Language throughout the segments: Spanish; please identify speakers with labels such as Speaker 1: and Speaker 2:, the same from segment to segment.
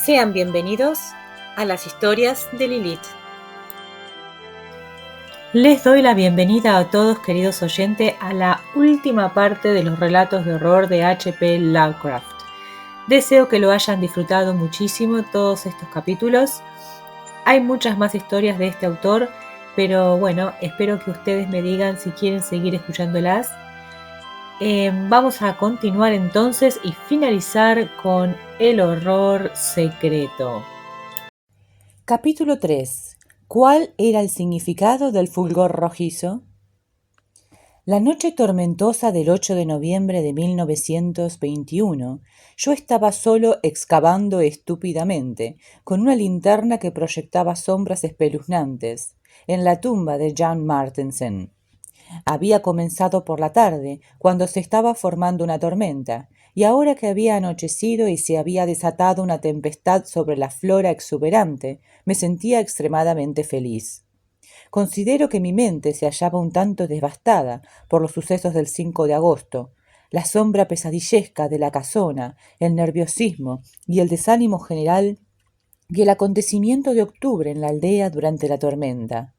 Speaker 1: Sean bienvenidos a las historias de Lilith. Les doy la bienvenida a todos, queridos oyentes, a la última parte de los relatos de horror de H.P. Lovecraft. Deseo que lo hayan disfrutado muchísimo todos estos capítulos. Hay muchas más historias de este autor, pero bueno, espero que ustedes me digan si quieren seguir escuchándolas. Vamos a continuar entonces y finalizar con el horror secreto. Capítulo 3. ¿Cuál era el significado del fulgor rojizo? La noche tormentosa del 8 de noviembre de 1921, yo estaba solo excavando estúpidamente, con una linterna que proyectaba sombras espeluznantes, en la tumba de Jan Martensen. Había comenzado por la tarde, cuando se estaba formando una tormenta, y ahora que había anochecido y se había desatado una tempestad sobre la flora exuberante, me sentía extremadamente feliz. Considero que mi mente se hallaba un tanto devastada por los sucesos del 5 de agosto, la sombra pesadillesca de la casona, el nerviosismo y el desánimo general y el acontecimiento de octubre en la aldea durante la tormenta.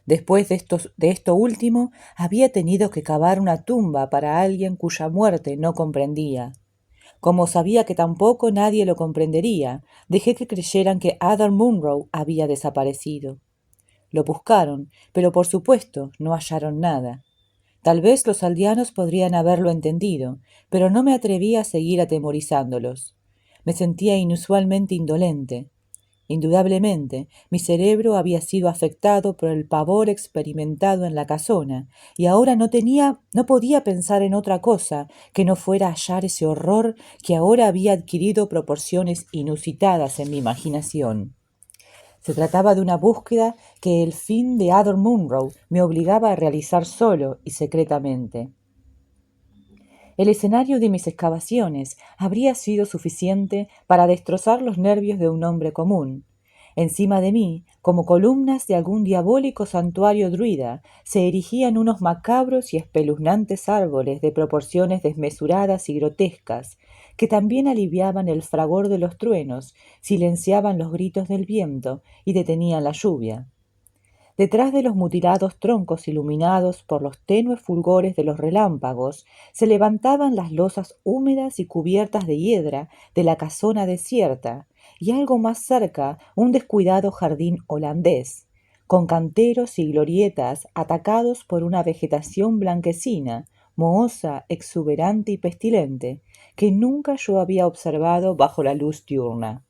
Speaker 1: Después de esto último, había tenido que cavar una tumba para alguien cuya muerte no comprendía. Como sabía que tampoco nadie lo comprendería, dejé que creyeran que Adam Munro había desaparecido. Lo buscaron, pero por supuesto no hallaron nada. Tal vez los aldeanos podrían haberlo entendido, pero no me atreví a seguir atemorizándolos. Me sentía inusualmente indolente. Indudablemente, mi cerebro había sido afectado por el pavor experimentado en la casona, y ahora no podía pensar en otra cosa que no fuera hallar ese horror que ahora había adquirido proporciones inusitadas en mi imaginación. Se trataba de una búsqueda que el fin de Adam Munro me obligaba a realizar solo y secretamente. El escenario de mis excavaciones habría sido suficiente para destrozar los nervios de un hombre común. Encima de mí, como columnas de algún diabólico santuario druida, se erigían unos macabros y espeluznantes árboles de proporciones desmesuradas y grotescas, que también aliviaban el fragor de los truenos, silenciaban los gritos del viento y detenían la lluvia. Detrás de los mutilados troncos iluminados por los tenues fulgores de los relámpagos, se levantaban las losas húmedas y cubiertas de hiedra de la casona desierta, y algo más cerca un descuidado jardín holandés, con canteros y glorietas atacados por una vegetación blanquecina, mohosa, exuberante y pestilente, que nunca yo había observado bajo la luz diurna.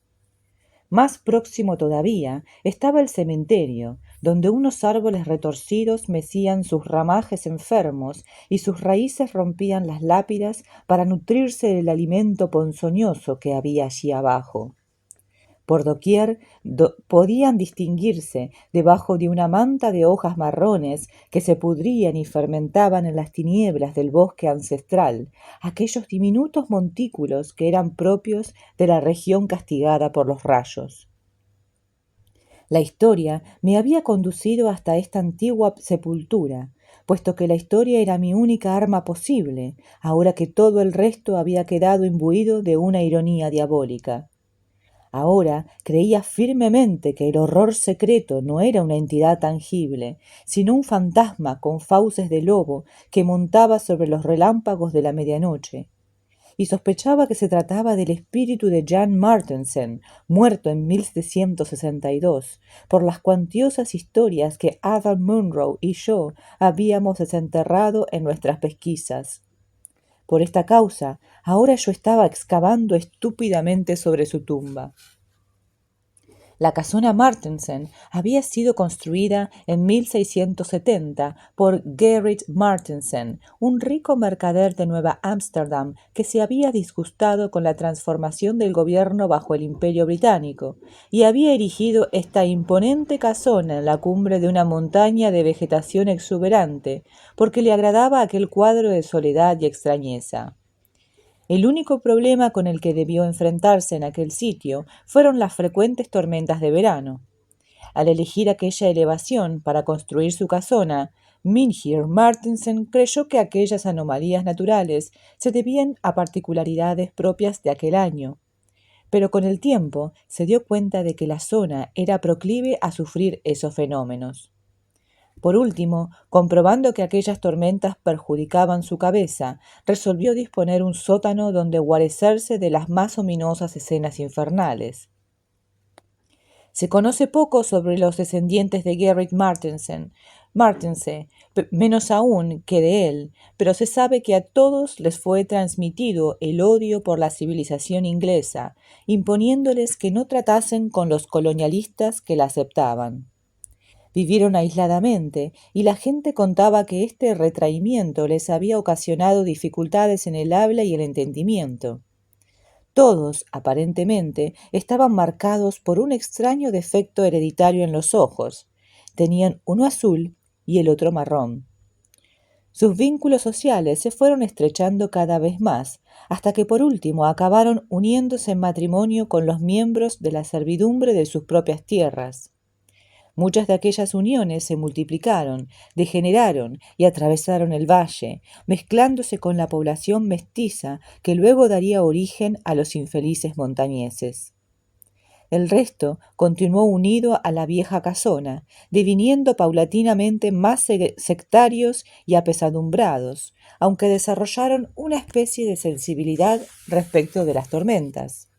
Speaker 1: Más próximo todavía estaba el cementerio, donde unos árboles retorcidos mecían sus ramajes enfermos y sus raíces rompían las lápidas para nutrirse del alimento ponzoñoso que había allí abajo. Por doquier podían distinguirse, debajo de una manta de hojas marrones que se pudrían y fermentaban en las tinieblas del bosque ancestral, aquellos diminutos montículos que eran propios de la región castigada por los rayos. La historia me había conducido hasta esta antigua sepultura, puesto que la historia era mi única arma posible, ahora que todo el resto había quedado imbuido de una ironía diabólica. Ahora creía firmemente que el horror secreto no era una entidad tangible, sino un fantasma con fauces de lobo que montaba sobre los relámpagos de la medianoche. Y sospechaba que se trataba del espíritu de Jan Martensen, muerto en 1762, por las cuantiosas historias que Adam Munro y yo habíamos desenterrado en nuestras pesquisas. Por esta causa, ahora yo estaba excavando estúpidamente sobre su tumba. La casona Martensen había sido construida en 1670 por Gerrit Martensen, un rico mercader de Nueva Ámsterdam que se había disgustado con la transformación del gobierno bajo el Imperio Británico y había erigido esta imponente casona en la cumbre de una montaña de vegetación exuberante porque le agradaba aquel cuadro de soledad y extrañeza. El único problema con el que debió enfrentarse en aquel sitio fueron las frecuentes tormentas de verano. Al elegir aquella elevación para construir su casona, Mynheer Martensen creyó que aquellas anomalías naturales se debían a particularidades propias de aquel año. pero con el tiempo se dio cuenta de que la zona era proclive a sufrir esos fenómenos. Por último, comprobando que aquellas tormentas perjudicaban su cabeza, resolvió disponer un sótano donde guarecerse de las más ominosas escenas infernales. Se conoce poco sobre los descendientes de Gerrit Martense, menos aún que de él, pero se sabe que a todos les fue transmitido el odio por la civilización inglesa, imponiéndoles que no tratasen con los colonialistas que la aceptaban. Vivieron aisladamente y la gente contaba que este retraimiento les había ocasionado dificultades en el habla y el entendimiento. Todos, aparentemente, estaban marcados por un extraño defecto hereditario en los ojos. Tenían uno azul y el otro marrón. Sus vínculos sociales se fueron estrechando cada vez más, hasta que por último acabaron uniéndose en matrimonio con los miembros de la servidumbre de sus propias tierras. Muchas de aquellas uniones se multiplicaron, degeneraron y atravesaron el valle, mezclándose con la población mestiza que luego daría origen a los infelices montañeses. El resto continuó unido a la vieja casona, deviniendo paulatinamente más sectarios y apesadumbrados, aunque desarrollaron una especie de sensibilidad respecto de las tormentas.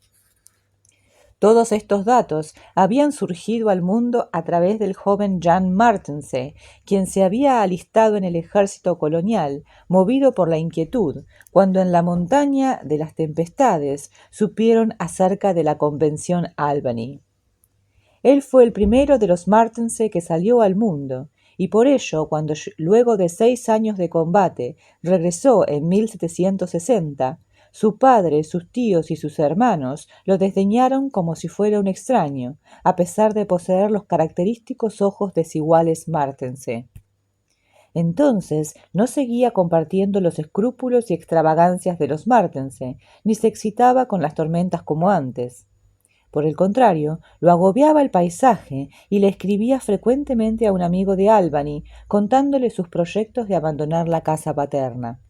Speaker 1: Todos estos datos habían surgido al mundo a través del joven Jan Martense, quien se había alistado en el ejército colonial, movido por la inquietud, cuando en la montaña de las tempestades supieron acerca de la Convención Albany. Él fue el primero de los Martense que salió al mundo, y por ello, cuando luego de 6 años de combate regresó en 1760, su padre, sus tíos y sus hermanos lo desdeñaron como si fuera un extraño, a pesar de poseer los característicos ojos desiguales Martense. Entonces no seguía compartiendo los escrúpulos y extravagancias de los Martense, ni se excitaba con las tormentas como antes. Por el contrario, lo agobiaba el paisaje y le escribía frecuentemente a un amigo de Albany, contándole sus proyectos de abandonar la casa paterna.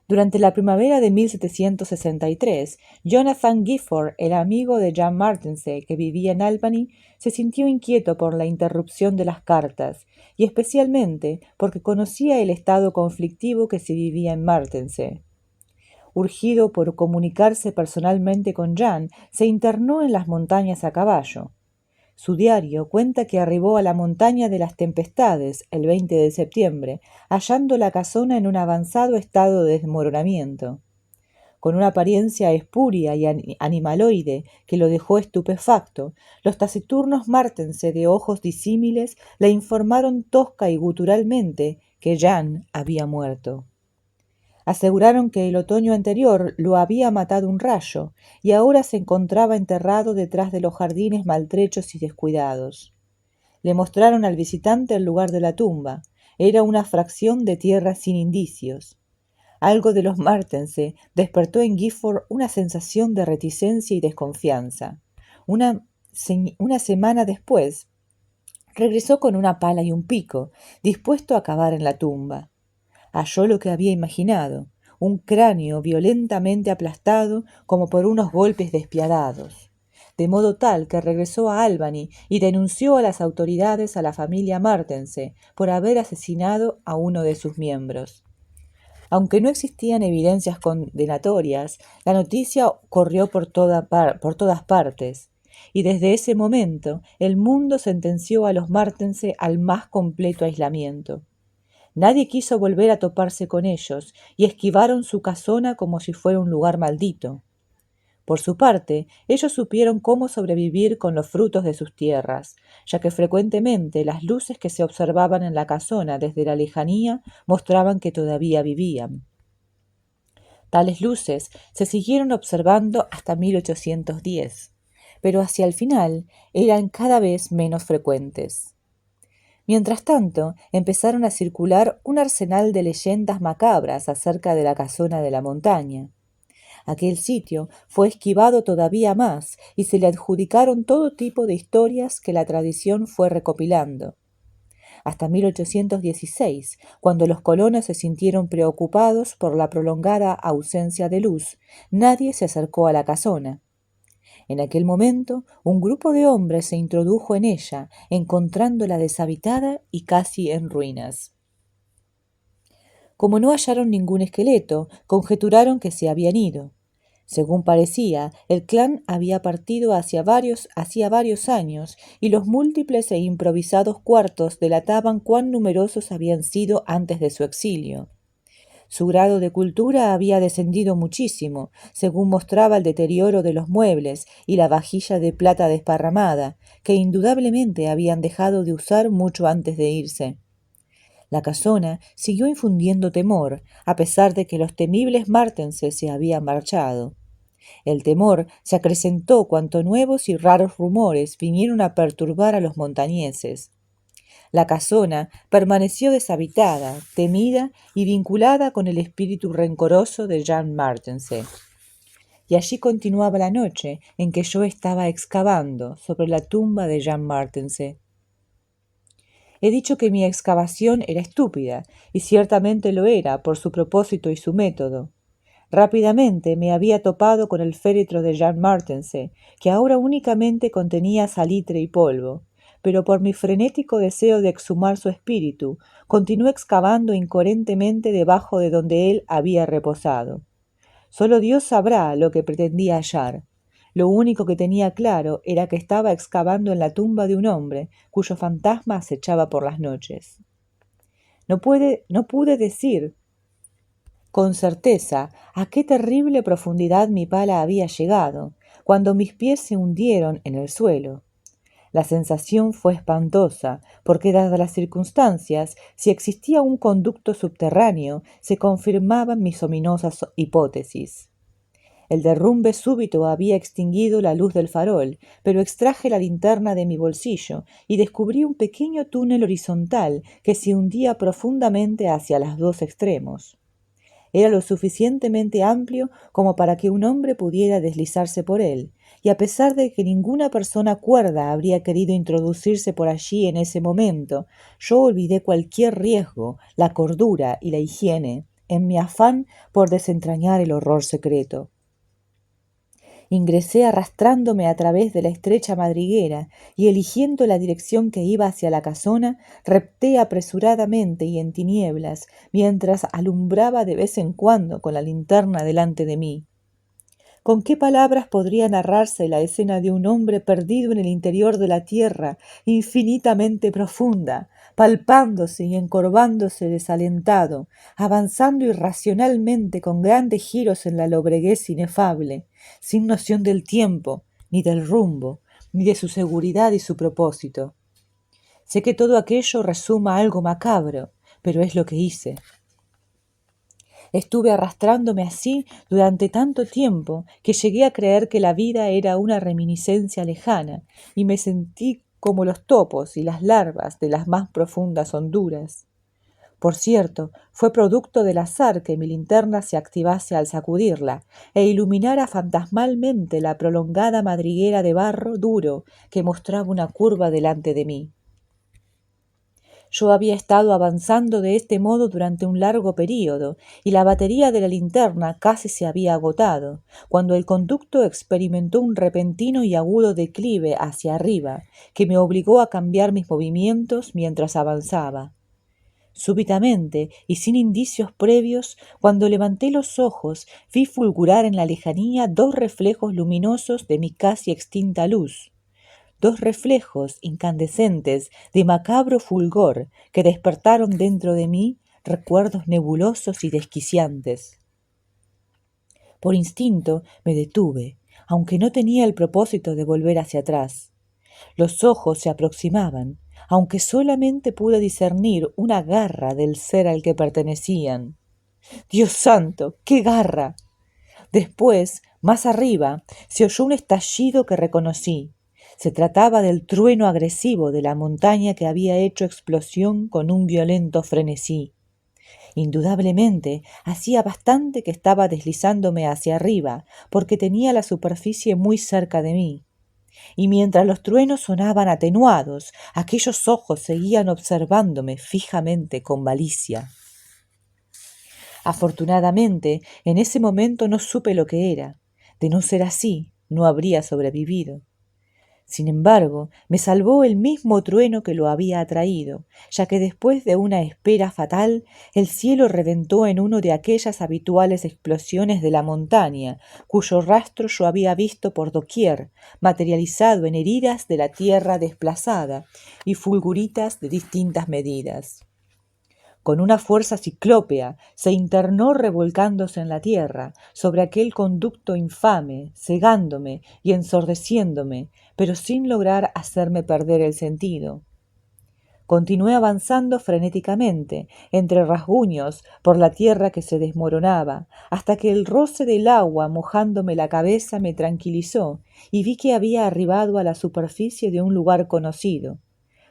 Speaker 1: Durante la primavera de 1763, Jonathan Gifford, el amigo de Jan Martense que vivía en Albany, se sintió inquieto por la interrupción de las cartas, y especialmente porque conocía el estado conflictivo que se vivía en Martense. Urgido por comunicarse personalmente con Jan, se internó en las montañas a caballo. Su diario cuenta que arribó a la montaña de las tempestades el 20 de septiembre, hallando la casona en un avanzado estado de desmoronamiento. Con una apariencia espuria y animaloide que lo dejó estupefacto, los taciturnos Martense de ojos disímiles le informaron tosca y guturalmente que Jan había muerto. Aseguraron que el otoño anterior lo había matado un rayo y ahora se encontraba enterrado detrás de los jardines maltrechos y descuidados. Le mostraron al visitante el lugar de la tumba. Era una fracción de tierra sin indicios. Algo de los Martense despertó en Gifford una sensación de reticencia y desconfianza. Una semana después, regresó con una pala y un pico, dispuesto a cavar en la tumba. Halló lo que había imaginado, un cráneo violentamente aplastado como por unos golpes despiadados, de modo tal que regresó a Albany y denunció a las autoridades a la familia Martense por haber asesinado a uno de sus miembros. Aunque no existían evidencias condenatorias, la noticia corrió por todas partes, y desde ese momento el mundo sentenció a los Martense al más completo aislamiento. Nadie quiso volver a toparse con ellos y esquivaron su casona como si fuera un lugar maldito. Por su parte, ellos supieron cómo sobrevivir con los frutos de sus tierras, ya que frecuentemente las luces que se observaban en la casona desde la lejanía mostraban que todavía vivían. Tales luces se siguieron observando hasta 1810, pero hacia el final eran cada vez menos frecuentes. Mientras tanto, empezaron a circular un arsenal de leyendas macabras acerca de la casona de la montaña. Aquel sitio fue esquivado todavía más y se le adjudicaron todo tipo de historias que la tradición fue recopilando. hasta 1816, cuando los colonos se sintieron preocupados por la prolongada ausencia de luz, nadie se acercó a la casona. En aquel momento, un grupo de hombres se introdujo en ella, encontrándola deshabitada y casi en ruinas. Como no hallaron ningún esqueleto, conjeturaron que se habían ido. Según parecía, el clan había partido hacía varios años, y los múltiples e improvisados cuartos delataban cuán numerosos habían sido antes de su exilio. Su grado de cultura había descendido muchísimo, según mostraba el deterioro de los muebles y la vajilla de plata desparramada, que indudablemente habían dejado de usar mucho antes de irse. La casona siguió infundiendo temor, a pesar de que los temibles Martenses se habían marchado. El temor se acrecentó cuanto nuevos y raros rumores vinieron a perturbar a los montañeses. La casona permaneció deshabitada, temida y vinculada con el espíritu rencoroso de Jan Martense. Y allí continuaba la noche en que yo estaba excavando sobre la tumba de Jan Martense. He dicho que mi excavación era estúpida, y ciertamente lo era por su propósito y su método. Rápidamente me había topado con el féretro de Jan Martense, que ahora únicamente contenía salitre y polvo, pero por mi frenético deseo de exhumar su espíritu, continué excavando incoherentemente debajo de donde él había reposado. Solo Dios sabrá lo que pretendía hallar. Lo único que tenía claro era que estaba excavando en la tumba de un hombre cuyo fantasma acechaba por las noches. No pude decir con certeza a qué terrible profundidad mi pala había llegado, cuando mis pies se hundieron en el suelo. La sensación fue espantosa, porque dadas las circunstancias, si existía un conducto subterráneo, se confirmaban mis ominosas hipótesis. El derrumbe súbito había extinguido la luz del farol, pero extraje la linterna de mi bolsillo y descubrí un pequeño túnel horizontal que se hundía profundamente hacia los dos extremos. Era lo suficientemente amplio como para que un hombre pudiera deslizarse por él, y a pesar de que ninguna persona cuerda habría querido introducirse por allí en ese momento, yo olvidé cualquier riesgo, la cordura y la higiene, en mi afán por desentrañar el horror secreto. Ingresé arrastrándome a través de la estrecha madriguera y, eligiendo la dirección que iba hacia la casona, repté apresuradamente y en tinieblas, mientras alumbraba de vez en cuando con la linterna delante de mí. ¿Con qué palabras podría narrarse la escena de un hombre perdido en el interior de la tierra, infinitamente profunda, palpándose y encorvándose desalentado, avanzando irracionalmente con grandes giros en la lobreguez inefable, sin noción del tiempo, ni del rumbo, ni de su seguridad y su propósito? Sé que todo aquello resuma algo macabro, pero es lo que hice. Estuve arrastrándome así durante tanto tiempo que llegué a creer que la vida era una reminiscencia lejana, y me sentí como los topos y las larvas de las más profundas honduras. Por cierto, fue producto del azar que mi linterna se activase al sacudirla e iluminara fantasmalmente la prolongada madriguera de barro duro que mostraba una curva delante de mí. Yo había estado avanzando de este modo durante un largo período, y la batería de la linterna casi se había agotado, cuando el conducto experimentó un repentino y agudo declive hacia arriba, que me obligó a cambiar mis movimientos mientras avanzaba. Súbitamente, y sin indicios previos, cuando levanté los ojos, vi fulgurar en la lejanía dos reflejos luminosos de mi casi extinta luz. Dos reflejos incandescentes de macabro fulgor que despertaron dentro de mí recuerdos nebulosos y desquiciantes. Por instinto me detuve, aunque no tenía el propósito de volver hacia atrás. Los ojos se aproximaban, aunque solamente pude discernir una garra del ser al que pertenecían. ¡Dios santo! ¡Qué garra! Después, más arriba, se oyó un estallido que reconocí. Se trataba del trueno agresivo de la montaña que había hecho explosión con un violento frenesí. Indudablemente, hacía bastante que estaba deslizándome hacia arriba, porque tenía la superficie muy cerca de mí.
Speaker 2: y mientras los truenos sonaban atenuados, aquellos ojos seguían observándome fijamente con malicia. Afortunadamente, en ese momento no supe lo que era. De no ser así, no habría sobrevivido. Sin embargo, me salvó el mismo trueno que lo había atraído, ya que después de una espera fatal, el cielo reventó en una de aquellas habituales explosiones de la montaña, cuyo rastro yo había visto por doquier, materializado en heridas de la tierra desplazada y fulguritas de distintas medidas. Con una fuerza ciclópea se internó revolcándose en la tierra, sobre aquel conducto infame, cegándome y ensordeciéndome, pero sin lograr hacerme perder el sentido. Continué avanzando frenéticamente, entre rasguños, por la tierra que se desmoronaba, hasta que el roce del agua mojándome la cabeza me tranquilizó, y vi que había arribado a la superficie de un lugar conocido,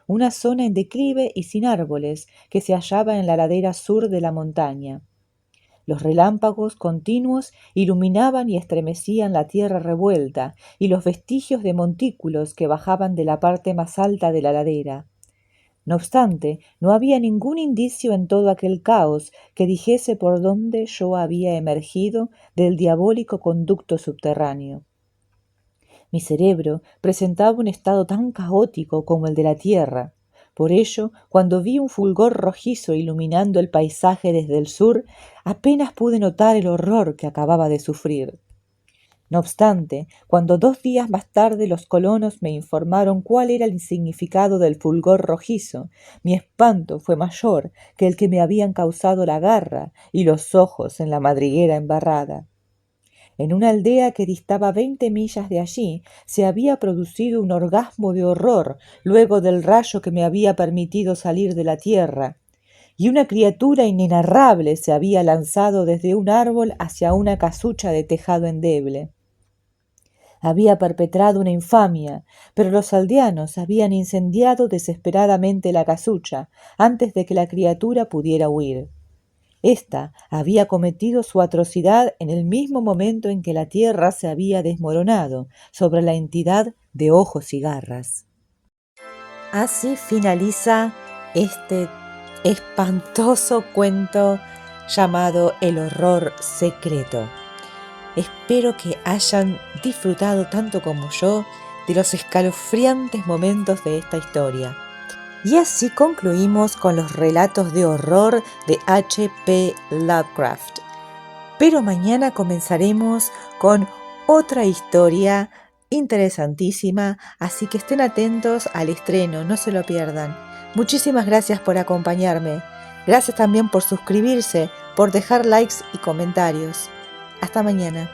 Speaker 2: una zona en declive y sin árboles que se hallaba en la ladera sur de la montaña. Los relámpagos continuos iluminaban y estremecían la tierra revuelta y los vestigios de montículos que bajaban de la parte más alta de la ladera. No obstante, no había ningún indicio en todo aquel caos que dijese por dónde yo había emergido del diabólico conducto subterráneo. Mi cerebro presentaba un estado tan caótico como el de la tierra. Por ello, cuando vi un fulgor rojizo iluminando el paisaje desde el sur, apenas pude notar el horror que acababa de sufrir. No obstante, cuando 2 días más tarde los colonos me informaron cuál era el significado del fulgor rojizo, mi espanto fue mayor que el que me habían causado la garra y los ojos en la madriguera embarrada. En una aldea que distaba 20 millas de allí, se había producido un orgasmo de horror luego del rayo que me había permitido salir de la tierra, y una criatura inenarrable se había lanzado desde un árbol hacia una casucha de tejado endeble. Había perpetrado una infamia, pero los aldeanos habían incendiado desesperadamente la casucha antes de que la criatura pudiera huir. Esta había cometido su atrocidad en el mismo momento en que la tierra se había desmoronado sobre la entidad de ojos y garras. Así finaliza este espantoso cuento llamado El horror secreto. Espero que hayan disfrutado tanto como yo de los escalofriantes momentos de esta historia. Y así concluimos con los relatos de horror de H.P. Lovecraft. Pero mañana comenzaremos con otra historia interesantísima, así que estén atentos al estreno, no se lo pierdan. Muchísimas gracias por acompañarme. Gracias también por suscribirse, por dejar likes y comentarios. Hasta mañana.